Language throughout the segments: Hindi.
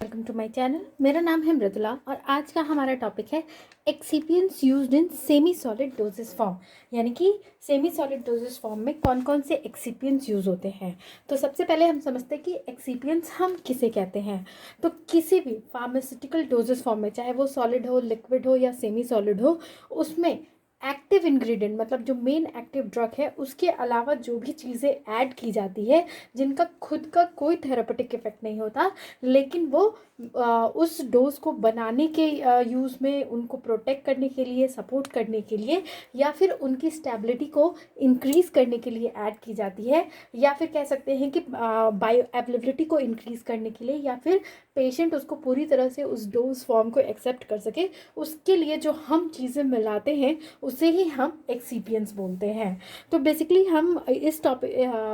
Welcome to my channel. मेरा नाम है मृदुला और आज का हमारा टॉपिक है excipients used in semi solid doses form. यानी कि सेमी सॉलिड डोजेस फॉर्म में कौन कौन से एक्सिपिएंट्स यूज़ होते हैं। तो सबसे पहले हम समझते हैं कि एक्सिपिएंट्स हम किसे कहते हैं। तो किसी भी फार्मास्यूटिकल डोजेस फॉर्म में, चाहे वो सॉलिड हो, लिक्विड हो या सेमी सॉलिड हो, उसमें एक्टिव इंग्रेडिएंट मतलब जो मेन एक्टिव ड्रग है उसके अलावा जो भी चीज़ें ऐड की जाती है जिनका खुद का कोई थेरापेटिक इफेक्ट नहीं होता, लेकिन वो उस डोज को बनाने के यूज़ में, उनको प्रोटेक्ट करने के लिए, सपोर्ट करने के लिए, या फिर उनकी स्टेबिलिटी को इंक्रीज़ करने के लिए ऐड की जाती है, या फिर कह सकते हैं कि बायो अवेलेबिलिटी को इंक्रीज़ करने के लिए, या फिर पेशेंट उसको पूरी तरह से उस डोज फॉर्म को एक्सेप्ट कर सके, उसके लिए जो हम चीज़ें मिलाते हैं उसे ही हम एक्सिपिएंट्स बोलते हैं। तो बेसिकली हम इस टॉपिक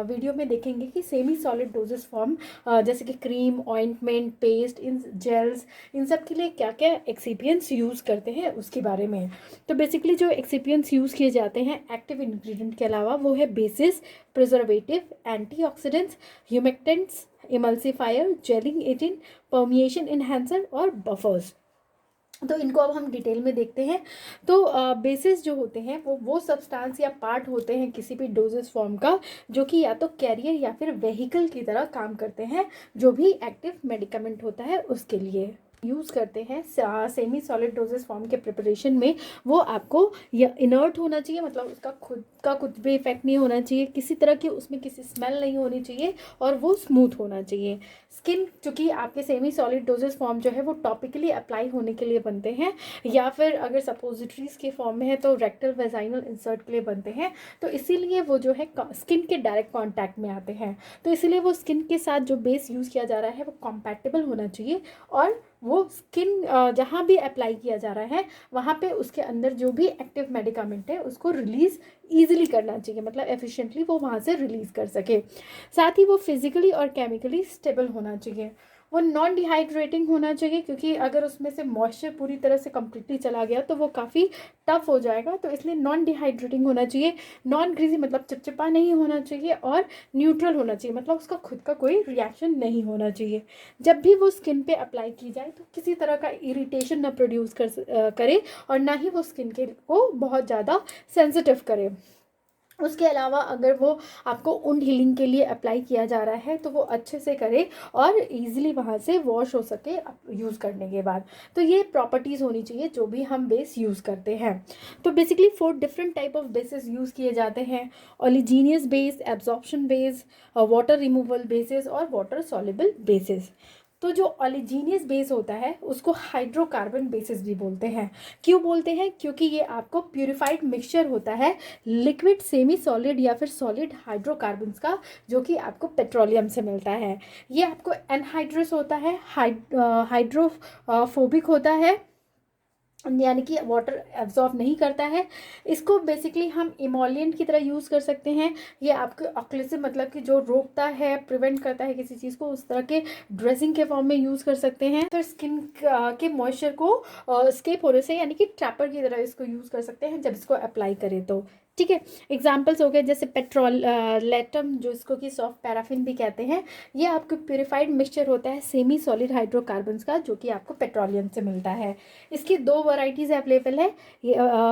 वीडियो में देखेंगे कि सेमी सॉलिड डोजेस फॉर्म जैसे कि क्रीम, ऑइंटमेंट, पेस्ट, इन जेल्स, इन सब के लिए क्या क्या एक्सिपिएंट्स यूज़ करते हैं उसके बारे में। तो बेसिकली जो एक्सिपिएंट्स यूज़ किए जाते हैं एक्टिव इंग्रेडिएंट के अलावा वो है basis, preservative, antioxidants, humectants, emulsifier, gelling agent, permeation enhancer और बफर्स। तो इनको अब हम डिटेल में देखते हैं। तो बेसिस जो होते हैं वो सब्सटेंस या पार्ट होते हैं किसी भी डोजेस फॉर्म का, जो कि या तो कैरियर या फिर व्हीकल की तरह काम करते हैं जो भी एक्टिव मेडिकामेंट होता है उसके लिए यूज़ करते हैं सेमी सॉलिड डोजेस फॉर्म के प्रिपरेशन में। वो आपको या इनर्ट होना चाहिए, मतलब उसका खुद का कुछ भी इफेक्ट नहीं होना चाहिए, किसी तरह की उसमें किसी स्मेल नहीं होनी चाहिए, और वो स्मूथ होना चाहिए। स्किन, चूँकि आपके सेमी सॉलिड डोजेस फॉर्म जो है वो टॉपिकली अप्लाई होने के लिए बनते हैं, या फिर अगर सपोजिटरीज के फॉर्म में है तो रेक्टल वेजाइनल इंसर्ट के लिए बनते हैं। तो इसीलिए वो जो है स्किन के डायरेक्ट कॉन्टैक्ट में आते हैं। तो इसीलिए वो स्किन के साथ जो बेस यूज़ किया जा रहा है वो कॉम्पैटिबल होना चाहिए, और वो स्किन जहाँ भी अप्लाई किया जा रहा है वहाँ पे उसके अंदर जो भी एक्टिव मेडिकामेंट है उसको रिलीज़ ईजिली करना चाहिए, मतलब एफिशिएंटली वो वहाँ से रिलीज़ कर सके। साथ ही वो फिजिकली और केमिकली स्टेबल होना चाहिए। वो नॉन डिहाइड्रेटिंग होना चाहिए, क्योंकि अगर उसमें से मॉइस्चर पूरी तरह से कम्प्लीटली चला गया तो वो काफ़ी टफ हो जाएगा। तो इसलिए नॉन डिहाइड्रेटिंग होना चाहिए, नॉन ग्रीजी मतलब चिपचिपा नहीं होना चाहिए, और न्यूट्रल होना चाहिए, मतलब उसका खुद का कोई रिएक्शन नहीं होना चाहिए। जब भी वो स्किन पे अप्लाई की जाए तो किसी तरह का इरिटेशन ना प्रोड्यूस करे, और ना ही वो स्किन के को बहुत ज़्यादा सेंसिटिव करे। उसके अलावा अगर वो आपको वुंड हीलिंग के लिए अप्लाई किया जा रहा है तो वो अच्छे से करे और इजीली वहाँ से वॉश हो सके यूज़ करने के बाद। तो ये प्रॉपर्टीज़ होनी चाहिए जो भी हम बेस यूज़ करते हैं। तो basically 4 different type of basis use किए जाते हैं: oleaginous base, absorption base, water removal basis और वाटर सॉल्युबल बेसिस। तो जो ओलिजीनियस बेस होता है उसको हाइड्रोकार्बन बेसिस भी बोलते हैं। क्यों बोलते हैं? क्योंकि ये आपको प्यूरिफाइड मिक्सचर होता है लिक्विड, सेमी सॉलिड या फिर सॉलिड हाइड्रोकार्बन्स का, जो कि आपको पेट्रोलियम से मिलता है। ये आपको एनहाइड्रस होता है, हाइड्रोफोबिक होता है, यानी कि वाटर एब्जॉर्ब नहीं करता है। इसको बेसिकली हम इमोलिएंट की तरह यूज़ कर सकते हैं। ये आपके ऑक्लूसिव मतलब कि जो रोकता है, प्रिवेंट करता है किसी चीज़ को, उस तरह के ड्रेसिंग के फॉर्म में यूज़ कर सकते हैं। फिर स्किन के मॉइस्चर को स्केप होने से, यानी कि ट्रैपर की तरह इसको यूज़ कर सकते हैं जब इसको अप्लाई करें तो। ठीक है, एग्जाम्पल्स हो गए जैसे पेट्रोल लेटम, जो इसको कि सॉफ्ट पैराफिन भी कहते हैं। ये आपको प्यूरिफाइड मिक्सचर होता है सेमी सॉलिड हाइड्रोकार्बन्स का, जो कि आपको पेट्रोलियम से मिलता है। इसकी 2 वैरायटीज़ अवेलेबल है।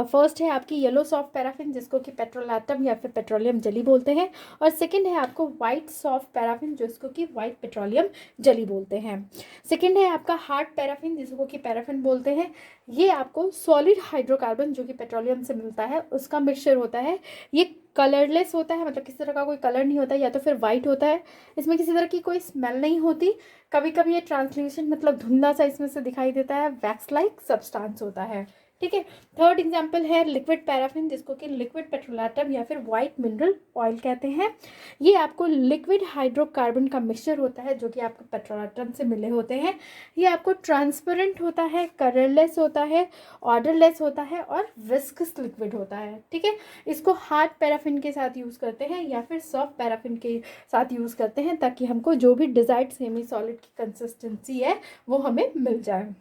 फर्स्ट है आपकी येलो सॉफ्ट पैराफिन, जिसको कि पेट्रोलैटम या फिर पेट्रोलियम जली बोलते हैं, और सेकंड है आपको वाइट सॉफ्ट पैराफिन, जिसको कि वाइट पेट्रोलियम जली बोलते हैं। सेकंड है आपका हार्ड पैराफिन, जिसको कि पैराफिन बोलते हैं। ये आपको सॉलिड हाइड्रोकार्बन, जो कि पेट्रोलियम से मिलता है, उसका मिक्सचर होता है। ये कलरलेस होता है, मतलब किसी तरह का कोई कलर नहीं होता, या तो फिर वाइट होता है। इसमें किसी तरह की कोई स्मेल नहीं होती। कभी कभी ये ट्रांसल्यूशन मतलब धुंधला सा इसमें से दिखाई देता है, वैक्स लाइक सब्सटेंस होता है। ठीक है, थर्ड एग्जांपल है लिक्विड पैराफिन, जिसको कि लिक्विड पेट्रोलेटम या फिर वाइट मिनरल ऑयल कहते हैं। ये आपको लिक्विड हाइड्रोकार्बन का मिक्सचर होता है, जो कि आपको पेट्रोलेटम से मिले होते हैं। ये आपको ट्रांसपेरेंट होता है, कलरलेस होता है, ऑर्डरलेस होता है, और विस्कस लिक्विड होता है। ठीक है, इसको हार्ड पैराफिन के साथ यूज़ करते हैं या फिर सॉफ्ट पैराफिन के साथ यूज़ करते हैं, ताकि हमको जो भी डिज़ायर्ड सेमी सॉलिड की कंसिस्टेंसी है वो हमें मिल जाए।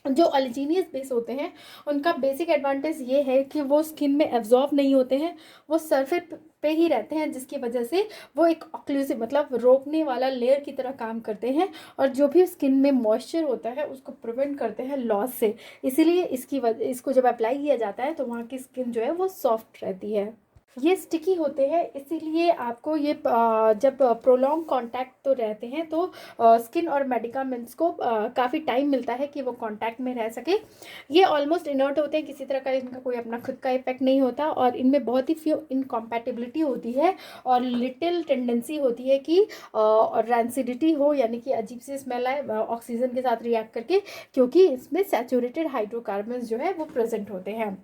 जो अल्जीनियस बेस होते हैं उनका बेसिक एडवांटेज ये है कि वो स्किन में एब्जॉर्ब नहीं होते हैं, वो सरफेस पे ही रहते हैं, जिसकी वजह से वो एक ऑक्लूसिव मतलब रोकने वाला लेयर की तरह काम करते हैं और जो भी स्किन में मॉइस्चर होता है उसको प्रिवेंट करते हैं लॉस से। इसीलिए इसको जब अप्लाई किया जाता है तो वहाँ की स्किन जो है वो सॉफ्ट रहती है। ये स्टिकी होते हैं, इसीलिए आपको ये जब प्रोलॉन्ग कांटेक्ट तो रहते हैं तो स्किन और मेडिकामेंट्स को काफ़ी टाइम मिलता है कि वो कांटेक्ट में रह सके। ये ऑलमोस्ट इनर्ट होते हैं, किसी तरह का इनका कोई अपना खुद का इफेक्ट नहीं होता और इनमें बहुत ही फ्यू इनकॉम्पैटिबिलिटी होती है और लिटिल टेंडेंसी होती है कि रैंसिडिटी हो, यानी कि अजीब सी स्मेल आए ऑक्सीजन के साथ रिएक्ट करके, क्योंकि इसमें सैचुरेटेड हाइड्रोकार्बन्स जो है वो प्रेजेंट होते हैं।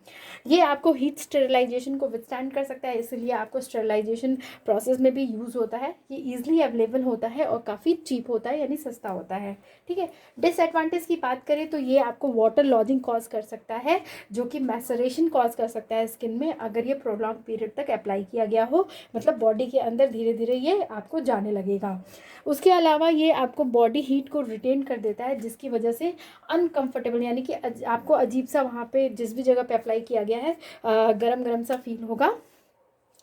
ये आपको हीट स्टेरिलाइजेशन को विथस्टैंड कर सकता है, इसलिए आपको स्टेरिलाइजेशन प्रोसेस में भी यूज़ होता है। ये ईजिली अवेलेबल होता है और काफ़ी चीप होता है, यानी सस्ता होता है। ठीक है। डिसएडवांटेज की बात करें तो ये आपको वाटर लॉजिंग कॉज कर सकता है, जो कि मैसरेशन कॉज कर सकता है स्किन में अगर ये प्रोलॉन्ग पीरियड तक अप्लाई किया गया हो, मतलब बॉडी के अंदर धीरे धीरे ये आपको जाने लगेगा। उसके अलावा ये आपको बॉडी हीट को रिटेन कर देता है, जिसकी वजह से अनकंफर्टेबल यानी कि आपको अजीब सा वहाँ पे जिस भी जगह पे अप्लाई किया गया है गरम गरम सा फील होगा।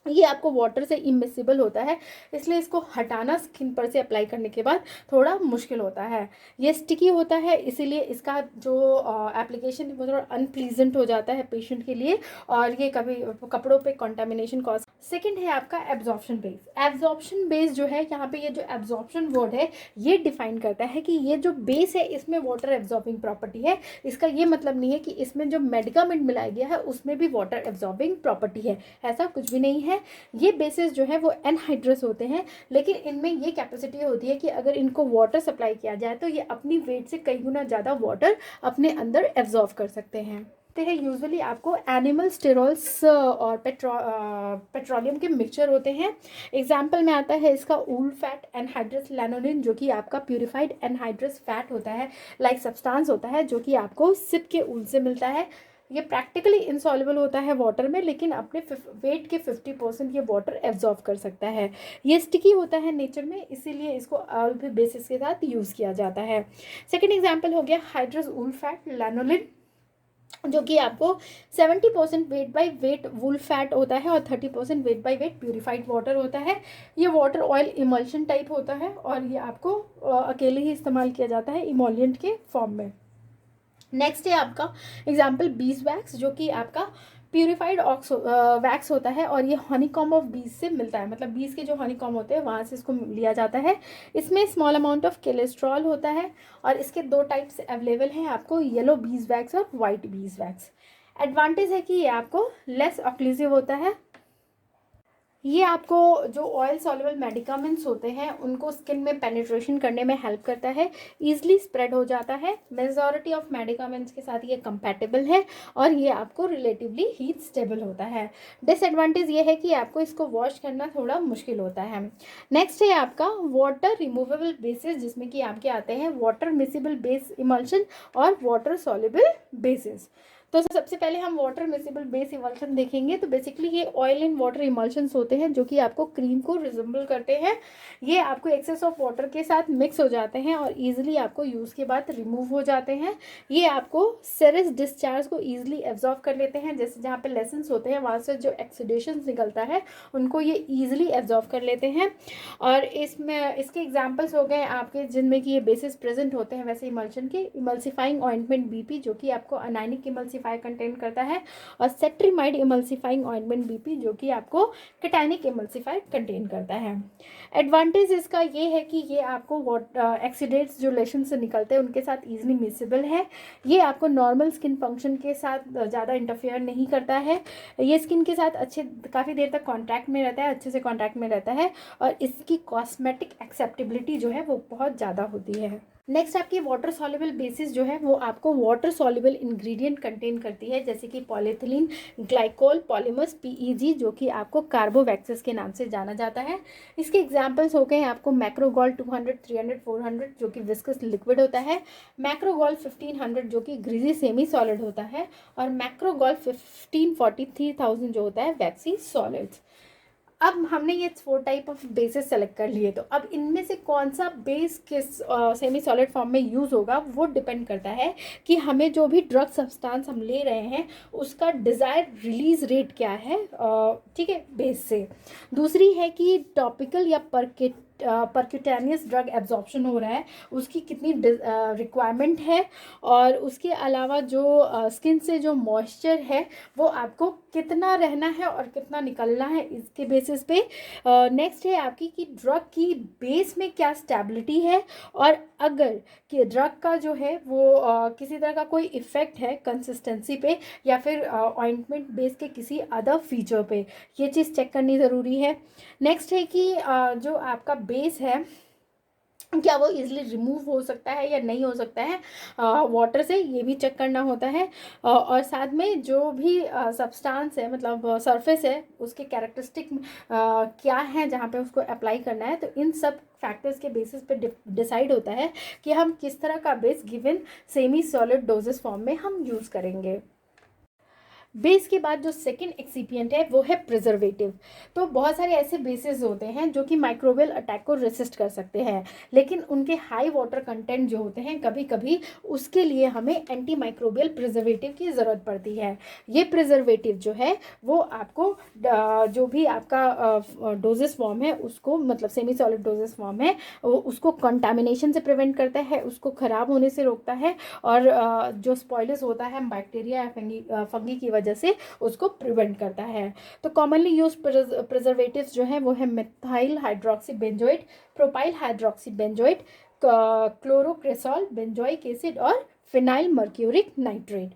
ये आपको वाटर से इमिसिबल होता है, इसलिए इसको हटाना स्किन पर से अप्लाई करने के बाद थोड़ा मुश्किल होता है। ये स्टिकी होता है, इसीलिए इसका जो एप्लीकेशन वो थोड़ा अनप्लीजेंट हो जाता है पेशेंट के लिए और ये कभी कपड़ों पे कंटामिनेशन कॉज। सेकंड है आपका एब्जॉर्प्शन बेस। एब्जॉर्प्शन बेस जो है, यहाँ पे ये जो एब्जॉर्प्शन वर्ड है ये डिफाइन करता है कि ये जो बेस है इसमें वाटर एब्जॉर्बिंग प्रॉपर्टी है। इसका ये मतलब नहीं है कि इसमें जो मेडिकामेंट मिलाया गया है उसमें भी वाटर एब्जॉर्बिंग प्रॉपर्टी है, ऐसा कुछ भी नहीं है। ये बेसिस जो है वो एनहाइड्रस होते हैं, लेकिन इनमें ये कैपेसिटी होती है कि अगर इनको वाटर सप्लाई किया जाए तो ये अपनी वेट से कई गुना ज़्यादा वाटर अपने अंदर एब्जॉर्ब कर सकते हैं। यूजुअली आपको एनिमल स्टेरॉल्स और पेट्रोलियम के मिक्सचर होते हैं। एग्जाम्पल में आता है इसका ऊल फैट, एनहाइड्रस लैनोलिन, जो कि आपका प्यूरिफाइड एनहाइड्रस फैट होता है, लाइक सब्सटेंस होता है जो कि आपको सिप के ऊल से मिलता है। ये प्रैक्टिकली इंसॉल्युबल होता है वाटर में, लेकिन अपने वेट के 50% ये वाटर एब्जॉर्ब कर सकता है। ये स्टिकी होता है नेचर में, इसीलिए इसको ऑल भी बेसिस के साथ यूज़ किया जाता है। सेकेंड एग्जाम्पल हो गया हाइड्रस ऊल फैट लैनोलिन, जो कि आपको 70% weight by weight wool fat होता है और 30% weight by weight purified water होता है। ये वाटर ऑयल इमल्शन टाइप होता है और ये आपको अकेले ही इस्तेमाल किया जाता है इमोलिएंट के फॉर्म में। नेक्स्ट है आपका एग्जाम्पल बीज वैक्स, जो कि आपका प्यूरिफाइड वैक्स होता है और ये हनीकॉम ऑफ बीज से मिलता है, मतलब बीज के जो हनीकॉम होते हैं वहाँ से इसको लिया जाता है। इसमें स्मॉल अमाउंट ऑफ कोलेस्ट्रॉल होता है और इसके दो टाइप्स अवेलेबल हैं आपको, येलो बीज वैक्स और वाइट बीज वैक्स। एडवांटेज है कि ये आपको लेस ऑक्लूसिव होता है। ये आपको जो ऑयल सॉल्युबल मेडिकामेंट्स होते हैं उनको स्किन में पेनिट्रेशन करने में हेल्प करता है, ईजिली स्प्रेड हो जाता है। मेजॉरिटी ऑफ मेडिकामेंट्स के साथ ये कंपैटिबल है और ये आपको रिलेटिवली हीट स्टेबल होता है। डिसएडवांटेज ये है कि आपको इसको वॉश करना थोड़ा मुश्किल होता है। नेक्स्ट है आपका वाटर रिमूवेबल बेसिस, जिसमें कि आपके आते हैं वाटर मिसिबल बेस इमल्शन और वाटर सॉल्युबल बेसिस। तो सबसे पहले हम वाटर मिसिबल बेस इमल्शन देखेंगे। तो बेसिकली ये ऑयल एंड वाटर इमल्शंस होते हैं जो कि आपको क्रीम को रिजेंबल करते हैं। ये आपको एक्सेस ऑफ वाटर के साथ मिक्स हो जाते हैं और इजीली आपको यूज़ के बाद रिमूव हो जाते हैं। ये आपको सेरस डिस्चार्ज को ईजिली एब्जॉर्ब कर लेते हैं, जैसे जहाँ पे लेसन्स होते हैं वहाँ से जो एक्सीडेशन निकलता है उनको ये ईजिली एब्जॉर्ब कर लेते हैं। और इसमें इसके एग्जाम्पल्स हो गए आपके जिनमें कि ये बेसिस प्रेजेंट होते हैं वैसे इमल्शन के, इमल्सिफाइंग ऑइंटमेंट बीपी जो कि आपको अनायनिक इमल्सिफाई कंटेन करता है, और सेट्रीमाइड इमल्सिफाइंग ऑइंटमेंट बीपी जो कि आपको कैटायनिक इमल्सिफाई कंटेन करता है। एडवांटेज इसका ये है कि ये आपको एक्सीडेंट्स जो लेशन से निकलते हैं उनके साथ ईजिली मिसिबल है। ये आपको नॉर्मल स्किन फंक्शन के साथ ज़्यादा इंटरफेयर नहीं करता है। ये स्किन के साथ काफ़ी देर तक कॉन्टैक्ट में रहता है, अच्छे से कॉन्टैक्ट में रहता है और इसकी कॉस्मेटिक एक्सेप्टेबिलिटी जो है वो बहुत ज़्यादा होती है। नेक्स्ट आपकी वाटर सॉल्युबल बेसिस जो है वो आपको वाटर सॉल्युबल इंग्रेडिएंट कंटेन करती है, जैसे कि पॉलीथिलीन ग्लाइकोल पॉलीमर्स पीईजी, जो कि आपको कार्बोवैक्सेस के नाम से जाना जाता है। इसके एग्जांपल्स हो गए हैं आपको मैक्रोगोल 200 300 400 जो कि विस्कस लिक्विड होता है, मैक्रोगोल 1500 जो कि ग्रीजी सेमी सॉलिड होता है, और मैक्रोगोल 1540 3000 जो होता है वैक्सी सॉलिड्स। अब हमने ये 4 टाइप ऑफ बेसेस सेलेक्ट कर लिए, तो अब इनमें से कौन सा बेस किस सेमी सॉलिड फॉर्म में यूज़ होगा वो डिपेंड करता है कि हमें जो भी ड्रग सब्सटेंस हम ले रहे हैं उसका डिज़ायर रिलीज रेट क्या है, ठीक है, बेस से। दूसरी है कि टॉपिकल या परक्यूटेनियस ड्रग एब्जॉर्प्शन हो रहा है, उसकी कितनी रिक्वायरमेंट है, और उसके अलावा जो स्किन से जो मॉइस्चर है वो आपको कितना रहना है और कितना निकलना है, इसके बेसिस पे। नेक्स्ट है आपकी कि ड्रग की बेस में क्या स्टेबिलिटी है, और अगर कि ड्रग का जो है वो किसी तरह का कोई इफ़ेक्ट है कंसिस्टेंसी पे या फिर ऑइंटमेंट बेस के किसी अदर फीचर पे, ये चीज़ चेक करनी ज़रूरी है। नेक्स्ट है कि जो आपका बेस है क्या वो इजीली रिमूव हो सकता है या नहीं हो सकता है वाटर से, ये भी चेक करना होता है। और साथ में जो भी सब्सटेंस है, मतलब सरफेस है, उसके कैरेक्टरिस्टिक क्या है जहाँ पे उसको अप्लाई करना है, तो इन सब फैक्टर्स के बेसिस पे डिसाइड होता है कि हम किस तरह का base given semi solid doses form में हम यूज़ करेंगे। बेस के बाद जो सेकंड एक्सिपिएंट है वो है प्रिजर्वेटिव। तो बहुत सारे ऐसे बेसेस होते हैं जो कि माइक्रोबियल अटैक को रेसिस्ट कर सकते हैं, लेकिन उनके हाई वाटर कंटेंट जो होते हैं कभी कभी उसके लिए हमें एंटी माइक्रोबियल प्रिजर्वेटिव की ज़रूरत पड़ती है। ये प्रिजर्वेटिव जो है वो आपको जो भी आपका डोजेस फॉर्म है उसको, मतलब सेमी सॉलिड डोजेस फॉर्म है, उसको कंटामिनेशन से प्रिवेंट करता है, उसको ख़राब होने से रोकता है, और जो स्पॉइलर्स होता है बैक्टीरिया या फंगी की वजह से उसको प्रिवेंट करता है। तो कॉमनली यूज प्रिजर्वेटिव्स जो है वो है methyl hydroxy benzoate, propyl hydroxy benzoate, chlorocresol, benzoic acid और phenyl mercuric nitrate.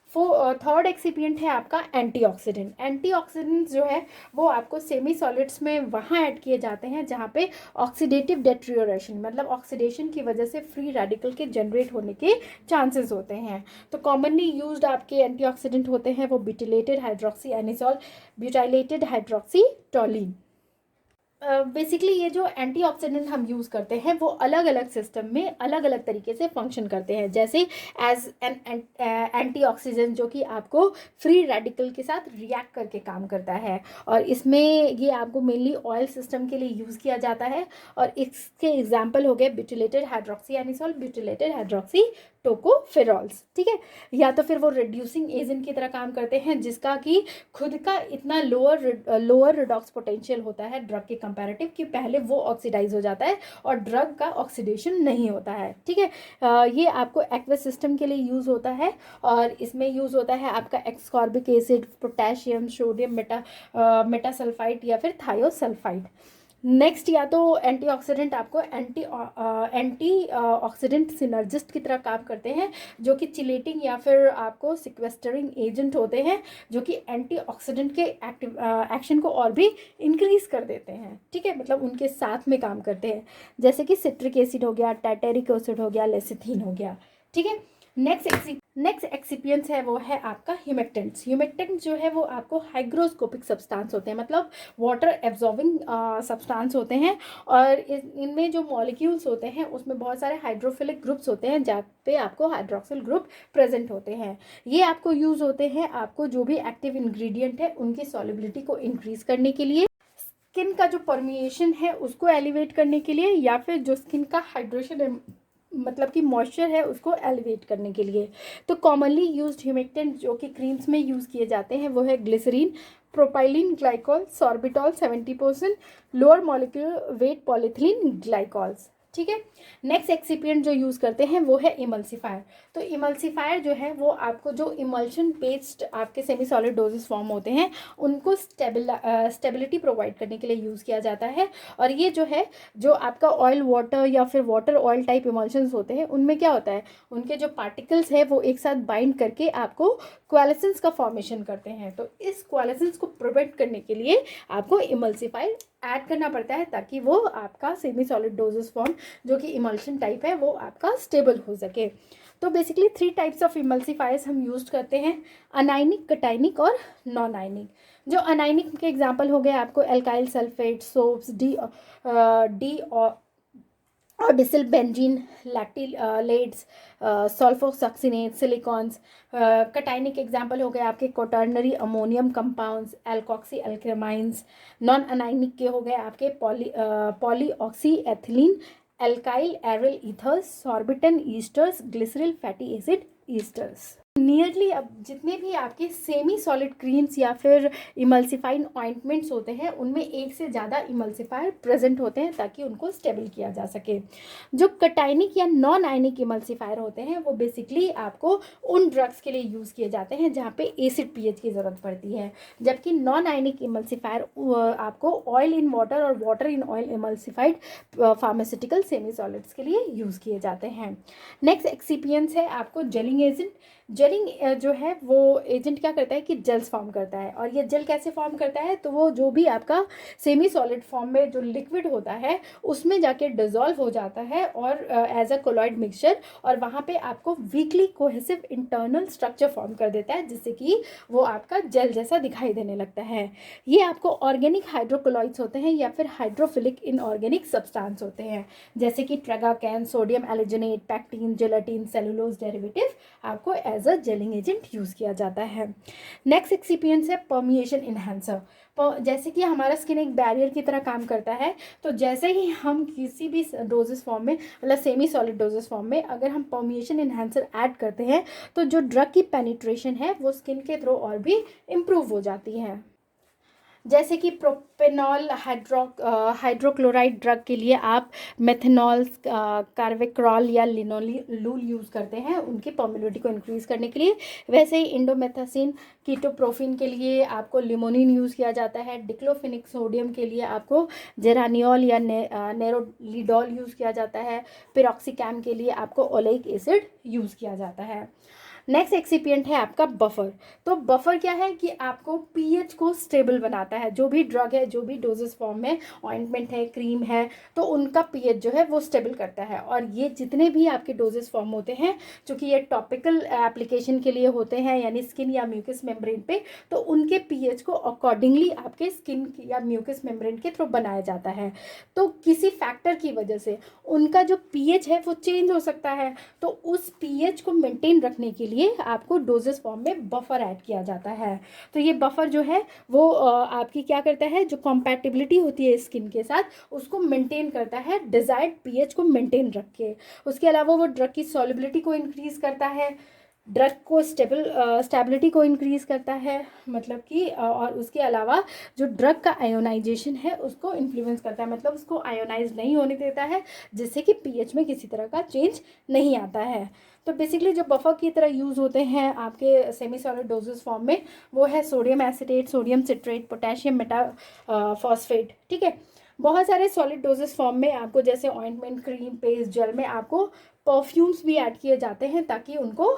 Third excipient है आपका एंटीऑक्सीडेंट। एंटीऑक्सीडेंट्स जो है वो आपको सेमी सॉलिड्स में वहाँ ऐड किए जाते हैं जहाँ पे ऑक्सीडेटिव डेट्रियोरेशन, मतलब ऑक्सीडेशन की वजह से फ्री रेडिकल के जनरेट होने के चांसेस होते हैं। तो कॉमनली यूज्ड आपके एंटीऑक्सीडेंट होते हैं वो butylated hydroxy anisole, butylated hydroxy toluene. Basically ये जो एंटीऑक्सीडेंट हम यूज़ करते हैं वो अलग अलग सिस्टम में अलग अलग तरीके से फंक्शन करते हैं, जैसे एज एन एंटीऑक्सीडेंट जो कि आपको फ्री रेडिकल के साथ रिएक्ट करके काम करता है, और इसमें ये आपको मेनली ऑयल सिस्टम के लिए यूज़ किया जाता है। और इसके एग्जांपल हो गए butylated hydroxy anisole, butylated hydroxy tocopherols, ठीक है। या तो फिर वो रिड्यूसिंग एजेंट की तरह काम करते हैं जिसका कि खुद का इतना लोअर रिडॉक्स पोटेंशियल होता है ड्रग के कंपैरेटिव कि पहले वो ऑक्सीडाइज हो जाता है और ड्रग का ऑक्सीडेशन नहीं होता है, ठीक है। ये आपको एक्वस सिस्टम के लिए यूज़ होता है, और इसमें यूज़ होता है आपका एक्सकॉर्बिक एसिड, पोटेशियम, सोडियम मेटासल्फाइड या फिर थायोसल्फाइड। नेक्स्ट, या तो एंटीऑक्सीडेंट आपको एंटीऑक्सीडेंट सिनर्जिस्ट की तरह काम करते हैं जो कि चिलेटिंग या फिर आपको सिक्वेस्टरिंग एजेंट होते हैं जो कि एंटीऑक्सीडेंट के एक्शन को और भी इंक्रीज कर देते हैं, ठीक है, मतलब उनके साथ में काम करते हैं, जैसे कि सिट्रिक एसिड हो गया, टार्टेरिक एसिड हो गया, लेसिथिन हो गया, ठीक है। नेक्स्ट एक्सिपिएंट्स है वो है आपका ह्यूमेक्टेंट्स। ह्यूमेक्टेंट्स जो है वो आपको हाइग्रोस्कोपिक सब्सटेंस होते हैं, मतलब वाटर एब्जॉर्बिंग सब्सटेंस होते हैं, और इनमें जो मॉलिक्यूल्स होते हैं उसमें बहुत सारे हाइड्रोफिलिक ग्रुप्स होते हैं जहाँ पे आपको हाइड्रोक्सिल ग्रुप प्रेजेंट होते हैं। ये आपको यूज़ होते हैं आपको जो भी एक्टिव इंग्रेडिएंट है उनकी सॉलिबिलिटी को इंक्रीज करने के लिए, स्किन का जो परमिएशन है उसको एलिवेट करने के लिए, या फिर जो स्किन का हाइड्रेशन मतलब कि मॉइस्चर है उसको एलिवेट करने के लिए। तो कॉमनली यूज्ड ह्यूमेक्टेंट जो कि क्रीम्स में यूज़ किए जाते हैं वो है glycerine, propylene glycol, sorbitol 70%, lower molecular weight polyethylene glycols, ठीक है। नेक्स्ट एक्सिपिएंट जो यूज़ करते हैं वो है इमल्सिफायर। तो इमल्सिफायर जो है वो आपको जो इमल्शन पेस्ट आपके सेमी सॉलिड डोजेस फॉर्म होते हैं उनको स्टेबिलिटी प्रोवाइड करने के लिए यूज़ किया जाता है। और ये जो है जो आपका ऑयल वाटर या फिर वाटर ऑयल टाइप इमल्शंस होते हैं उनमें क्या होता है, उनके जो पार्टिकल्स है वो एक साथ बाइंड करके आपको क्वालेसेंस का फॉर्मेशन करते हैं। तो इस क्वालेसेंस को प्रिवेंट करने के लिए आपको इमल्सिफायर ऐड करना पड़ता है ताकि वो आपका सेमी सॉलिड डोजेस फॉर्म जो कि इमल्शन टाइप है वो आपका स्टेबल हो सके। तो बेसिकली 3 टाइप्स ऑफ इमल्सिफायर्स हम यूज करते हैं, अनाइनिक, कटाइनिक और नॉन आयनिक। जो अनाइनिक के एग्जांपल हो गए आपको एल्काइल सल्फेट, सोप्स, डी ऑर्बिसिल benzene, lactylates, sulfosuccinate, silicones. Cationic example हो गए आपके quaternary ammonium compounds, alkoxy alkamines. Non anionic के हो गए आपके polyoxy ethylene, alkyl aryl ethers, sorbitan esters, glycerol fatty acid esters. Nearly अब जितने भी आपके सेमी सॉलिड क्रीम्स या फिर इमल्सिफाइड ऑइंटमेंट्स होते हैं उनमें एक से ज़्यादा इमल्सिफायर प्रेजेंट होते हैं ताकि उनको स्टेबल किया जा सके। जो कटाइनिक या नॉन आयनिक इमल्सिफायर होते हैं वो बेसिकली आपको उन ड्रग्स के लिए यूज़ किए जाते हैं जहाँ पे एसिड पीएच की ज़रूरत पड़ती है, जबकि नॉन आयनिक इमल्सिफायर आपको ऑयल इन वाटर और water in oil emulsified pharmaceutical semi solids के लिए यूज़ किए जाते हैं। नेक्स्ट एक्सिपियंस है आपको जेलिंग एजेंट। जेलिंग जो है वो एजेंट क्या करता है कि जेल्स फॉर्म करता है, और ये जेल कैसे फॉर्म करता है, तो वो जो भी आपका सेमी सॉलिड फॉर्म में जो लिक्विड होता है उसमें जाके डिजोल्व हो जाता है और एज अ कोलॉइड मिक्सचर, और वहाँ पे आपको weekly cohesive internal structure form कर देता है जिससे कि वो आपका जेल जैसा दिखाई देने लगता है। ये आपको ऑर्गेनिक हाइड्रोकोलॉइड्स होते हैं या फिर हाइड्रोफिलिक इनऑर्गेनिक सब्सटेंस होते हैं, जैसे कि tragacanth, sodium alginate, pectin, gelatin, cellulose derivative आपको as a gelling agent use किया जाता है। नेक्स्ट एक्सिपियंस है परमिएशन इन्हांसर। जैसे कि हमारा स्किन एक बैरियर की तरह काम करता है, तो जैसे ही हम किसी भी डोजेस फॉर्म में मतलब सेमी सॉलिड डोजेस फॉर्म में अगर हम परमिएशन इन्हांसर ऐड करते हैं तो जो ड्रग की पेनिट्रेशन है वो स्किन के थ्रू और भी इम्प्रूव हो जाती है। जैसे कि प्रोपेनॉल हाइड्रोक्लोराइड ड्रग के लिए आप मेथनॉल, कार्वेक्रॉल या लिनोलूल यूज़ करते हैं उनकी पर्मिलिटी को इंक्रीज़ करने के लिए। वैसे ही इंडोमेथासिन कीटोप्रोफिन के लिए आपको लिमोनिन यूज़ किया जाता है। डिक्लोफेनिक सोडियम के लिए आपको जेरानियोल या नेरोलिडोल यूज़ किया जाता है। पिरोक्सिकैम के लिए आपको ओलेइक एसिड यूज़ किया जाता है। नेक्स्ट एक्सिपिएंट है आपका बफर। तो बफर क्या है कि आपको पीएच को स्टेबल बनाता है। जो भी ड्रग है, जो भी डोजेस फॉर्म में ऑइंटमेंट है, क्रीम है, तो उनका पीएच जो है वो स्टेबल करता है। और ये जितने भी आपके डोजेस फॉर्म होते हैं, चूँकि ये टॉपिकल एप्लीकेशन के लिए होते हैं यानी स्किन या म्यूकस मेम्ब्रेन पे, तो उनके पीएच को अकॉर्डिंगली आपके स्किन या म्यूकस मेम्ब्रेन के थ्रू बनाया जाता है। तो किसी फैक्टर की वजह से उनका जो पीएच है वो चेंज हो सकता है, तो उस पीएच को मेंटेन रखने के लिए आपको डोजेस फॉर्म में बफर ऐड किया जाता है। तो ये बफर जो है वो आपकी क्या करता है, जो कॉम्पैटिबिलिटी होती है स्किन के साथ उसको मेंटेन करता है, डिजायर्ड पीएच को मेंटेन रख के। उसके अलावा वो ड्रग की सॉल्युबिलिटी को इंक्रीज करता है, ड्रग को स्टेबिलिटी को इंक्रीज़ करता है, मतलब कि और उसके अलावा जो ड्रग का आयोनाइजेशन है उसको इन्फ्लुएंस करता है, मतलब उसको आयोनाइज नहीं होने देता है जिससे कि पीएच में किसी तरह का चेंज नहीं आता है। तो बेसिकली जो बफर की तरह यूज़ होते हैं आपके सेमी सॉलिड डोजेस फॉर्म में वो है sodium acetate, sodium citrate, potassium phosphate. ठीक है, बहुत सारे सॉलिड डोजेस फॉर्म में आपको जैसे ऑइंटमेंट, क्रीम, पेस्ट, जेल में आपको परफ्यूम्स भी ऐड किए जाते हैं ताकि उनको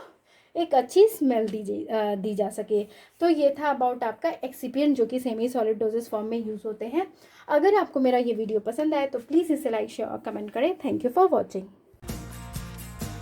एक अच्छी स्मेल दी जा सके। तो ये था अबाउट आपका एक्सिपिएंट जो कि सेमी सॉलिड डोजेस फॉर्म में यूज़ होते हैं। अगर आपको मेरा ये वीडियो पसंद आए तो प्लीज़ इसे लाइक, शेयर और कमेंट करें। Thank you for watching.